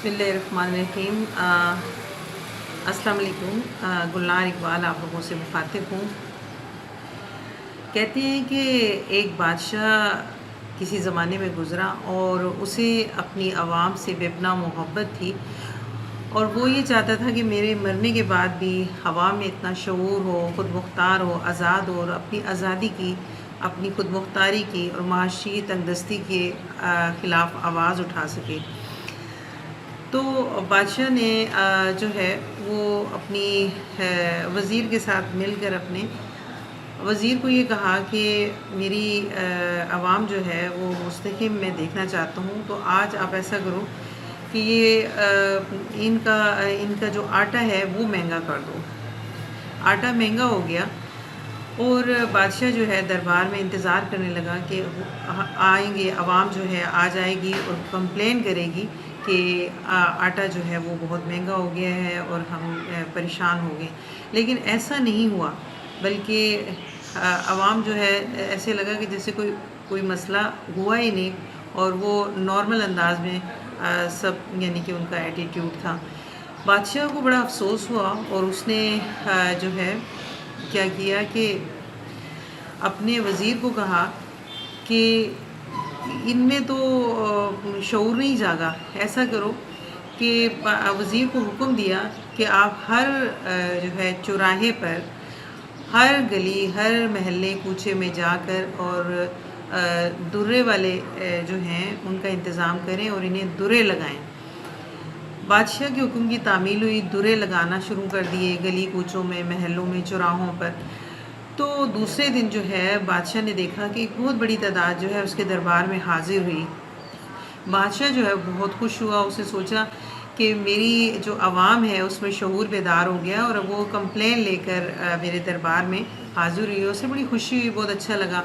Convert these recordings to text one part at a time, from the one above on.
बिस्मिल्लाहिर्रहमानिर्रहीम। अस्सलाम वालेकुम। गुलनार इकबाल आप लोगों से मुखातिब हूँ। कहते हैं कि एक बादशाह किसी ज़माने में गुज़रा और उसे अपनी आवाम से बेपनाह मोहब्बत थी, और वो ये चाहता था कि मेरे मरने के बाद भी आवाम में इतना शऊर हो, ख़ुद मुख्तार हो, आज़ाद हो, और अपनी आज़ादी की, अपनी ख़ुद मुख्तारी की और माशी तंगदस्ती के ख़िलाफ़ आवाज़ उठा सके। तो बादशाह ने जो है वो अपनी वज़ीर के साथ मिलकर अपने वज़ीर को ये कहा कि मेरी आवाम जो है वो मुस्तक़िम मैं देखना चाहता हूँ, तो आज आप ऐसा करो कि ये इनका जो आटा है वो महंगा कर दो। आटा महंगा हो गया और बादशाह जो है दरबार में इंतज़ार करने लगा कि आएंगे, आवाम जो है आ जाएगी और कंप्लेन करेगी कि आटा जो है वो बहुत महंगा हो गया है और हम परेशान हो गए। लेकिन ऐसा नहीं हुआ, बल्कि आवाम जो है ऐसे लगा कि जैसे कोई मसला हुआ ही नहीं, और वो नॉर्मल अंदाज में सब यानी कि उनका एटीट्यूड था। बादशाह को बड़ा अफसोस हुआ और उसने जो है क्या किया कि अपने वज़ीर को कहा कि इनमें तो शऊर नहीं जागा, ऐसा करो कि वज़ीर को हुक्म दिया कि आप हर जो है चौराहे पर, हर गली, हर महल्ले कूचे में जाकर और दुर्रे वाले जो हैं उनका इंतज़ाम करें और इन्हें दुर्रे लगाएं। बादशाह के हुक्म की तामील हुई, दुर्रे लगाना शुरू कर दिए गली कूचों में, महलों में, चौराहों पर। तो दूसरे दिन जो है बादशाह ने देखा कि एक बहुत बड़ी तादाद जो है उसके दरबार में हाजिर हुई। बादशाह जो है बहुत खुश हुआ, उसे सोचा कि मेरी जो आवाम है उसमें शऊर बेदार हो गया और वो कंप्लेन लेकर मेरे दरबार में हाजिर हुई। उसे बड़ी खुशी हुई, बहुत अच्छा लगा।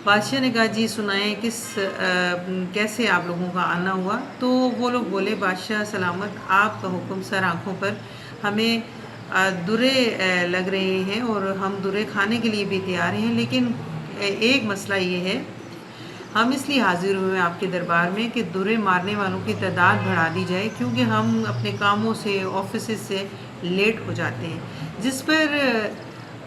बादशाह ने कहा जी सुनाएं कैसे आप लोगों का आना हुआ। तो वो लोग बोले बादशाह सलामत, आपका हुक्म सर आँखों पर, हमें दुर्रे लग रहे हैं और हम दुर्रे खाने के लिए भी तैयार हैं, लेकिन एक मसला ये है, हम इसलिए हाजिर हुए हैं आपके दरबार में कि दुर्रे मारने वालों की तादाद बढ़ा दी जाए, क्योंकि हम अपने कामों से, ऑफिस से लेट हो जाते हैं। जिस पर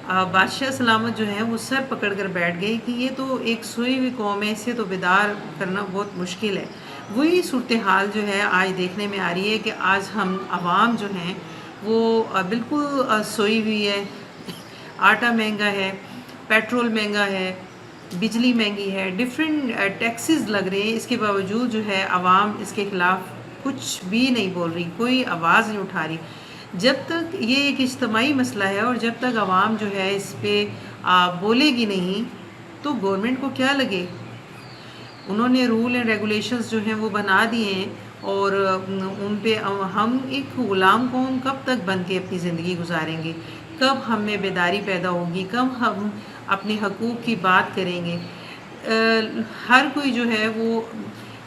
बादशाह सलामत जो है वो सर पकड़ कर बैठ गए कि ये तो एक सोई हुई कौम है, इससे तो बेदार करना बहुत मुश्किल है। वही सूरत हाल जो है आज देखने में आ रही है कि आज हम आवाम जो हैं वो बिल्कुल सोई हुई है। आटा महंगा है, पेट्रोल महंगा है, बिजली महंगी है, डिफरेंट टैक्सेस लग रहे हैं। इसके बावजूद जो है आवाम इसके ख़िलाफ़ कुछ भी नहीं बोल रही, कोई आवाज़ नहीं उठा रही। जब तक ये एक इज्तिमाई मसला है और जब तक आवाम जो है इस पर बोलेगी नहीं, तो गवर्नमेंट को क्या लगे। उन्होंने रूल एंड रेगुलेशंस जो हैं वो बना दिए हैं, और उन पे हम एक ग़ुलाम कौम कब तक बन के अपनी ज़िंदगी गुजारेंगे, कब हम में बेदारी पैदा होगी, कब हम अपने हकूक़ की बात करेंगे। हर कोई जो है वो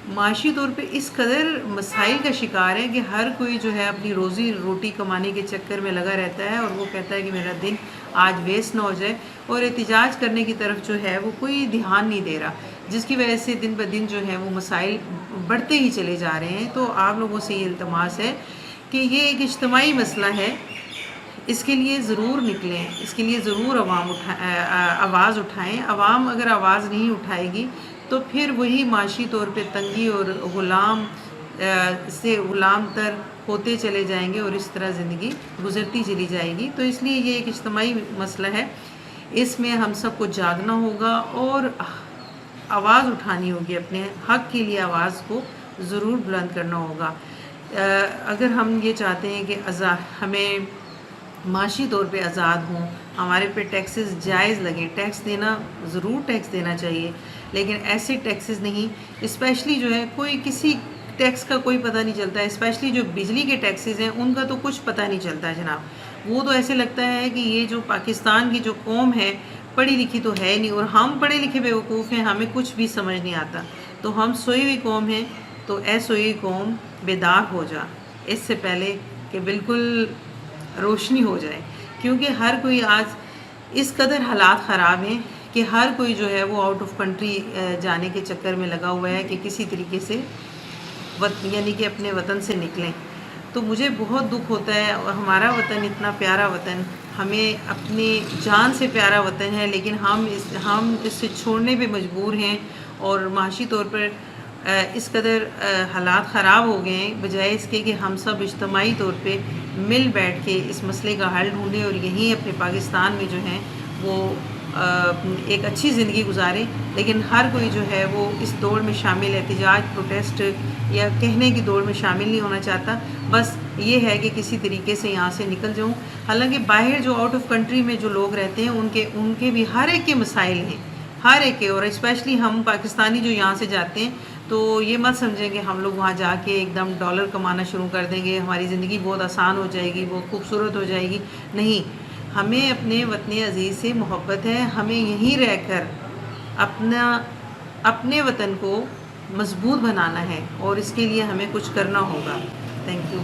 माशी तौर पे इस कदर मसाइल का शिकार है कि हर कोई जो है अपनी रोज़ी रोटी कमाने के चक्कर में लगा रहता है, और वो कहता है कि मेरा दिन आज वेस्ट ना हो जाए, और एहतिजाज करने की तरफ जो है वो कोई ध्यान नहीं दे रहा, जिसकी वजह से दिन ब दिन जो है वो मसाइल बढ़ते ही चले जा रहे हैं। तो आप लोगों से ये इल्तमास है कि ये एक इज्तिमाई मसला है, इसके लिए ज़रूर निकलें, इसके लिए ज़रूर आवाज़ उठाएँ। आवाम अगर आवाज़ नहीं उठाएगी तो फिर वही माशी तौर पे तंगी और ग़ुलाम से ग़ुलाम तर होते चले जाएंगे, और इस तरह ज़िंदगी गुज़रती चली जाएगी। तो इसलिए ये एक इज्तिमाई मसला है, इसमें हम सबको जागना होगा और आवाज़ उठानी होगी, अपने हक़ के लिए आवाज़ को ज़रूर बुलंद करना होगा। अगर हम ये चाहते हैं कि हमें माशी तौर पे आज़ाद हों, हमारे पे टैक्सेस जायज़ लगें, टैक्स देना ज़रूर टैक्स देना चाहिए, लेकिन ऐसे टैक्सेस नहीं, स्पेशली जो है कोई किसी टैक्स का कोई पता नहीं चलता है। स्पेशली जो बिजली के टैक्सेस हैं उनका तो कुछ पता नहीं चलता है जनाब। वो तो ऐसे लगता है कि ये जो पाकिस्तान की जो कौम है पढ़ी लिखी तो है नहीं, और हम पढ़े लिखे बेवकूफ़ हैं, हमें कुछ भी समझ नहीं आता। तो हम सोई हुई कौम हैं, तो ए सोई हुई कौम बेदार हो जा इससे पहले कि बिल्कुल रोशनी हो जाए, क्योंकि हर कोई आज इस कदर हालात ख़राब हैं कि हर कोई जो है वो आउट ऑफ कंट्री जाने के चक्कर में लगा हुआ है कि किसी तरीके से یعنی کہ اپنے وطن سے نکلیں. تو مجھے بہت دکھ ہوتا ہے. ہمارا وطن اتنا پیارا وطن، ہمیں اپنی جان سے پیارا وطن ہے، لیکن ہم اس سے چھوڑنے پہ مجبور ہیں، اور معاشی طور پر اس قدر حالات خراب ہو گئے ہیں، بجائے اس کے کہ ہم سب اجتماعی طور پہ مل بیٹھ کے اس مسئلے کا حل ڈھونڈیں اور یہیں اپنے پاکستان میں جو ہیں وہ ایک اچھی زندگی گزاریں. لیکن ہر کوئی جو ہے وہ اس دوڑ میں شامل، احتجاج، پروٹیسٹ یا کہنے کی دوڑ میں شامل نہیں ہونا چاہتا. بس یہ ہے کہ کسی طریقے سے یہاں سے نکل جاؤں. حالانکہ باہر جو آؤٹ آف کنٹری میں جو لوگ رہتے ہیں ان کے بھی ہر ایک کے مسائل ہیں، ہر ایک کے. اور اسپیشلی ہم پاکستانی جو یہاں سے جاتے ہیں تو یہ مت سمجھیں کہ ہم لوگ وہاں جا کے ایک دم ڈالر کمانا شروع کر دیں گے، ہماری زندگی بہت آسان ہو جائے گی، بہت خوبصورت ہو جائے گی. نہیں، ہمیں اپنے وطن عزیز سے محبت ہے. ہمیں یہیں رہ کر اپنے وطن کو مضبوط بنانا ہے، اور اس کے لیے ہمیں کچھ کرنا ہوگا. Thank you.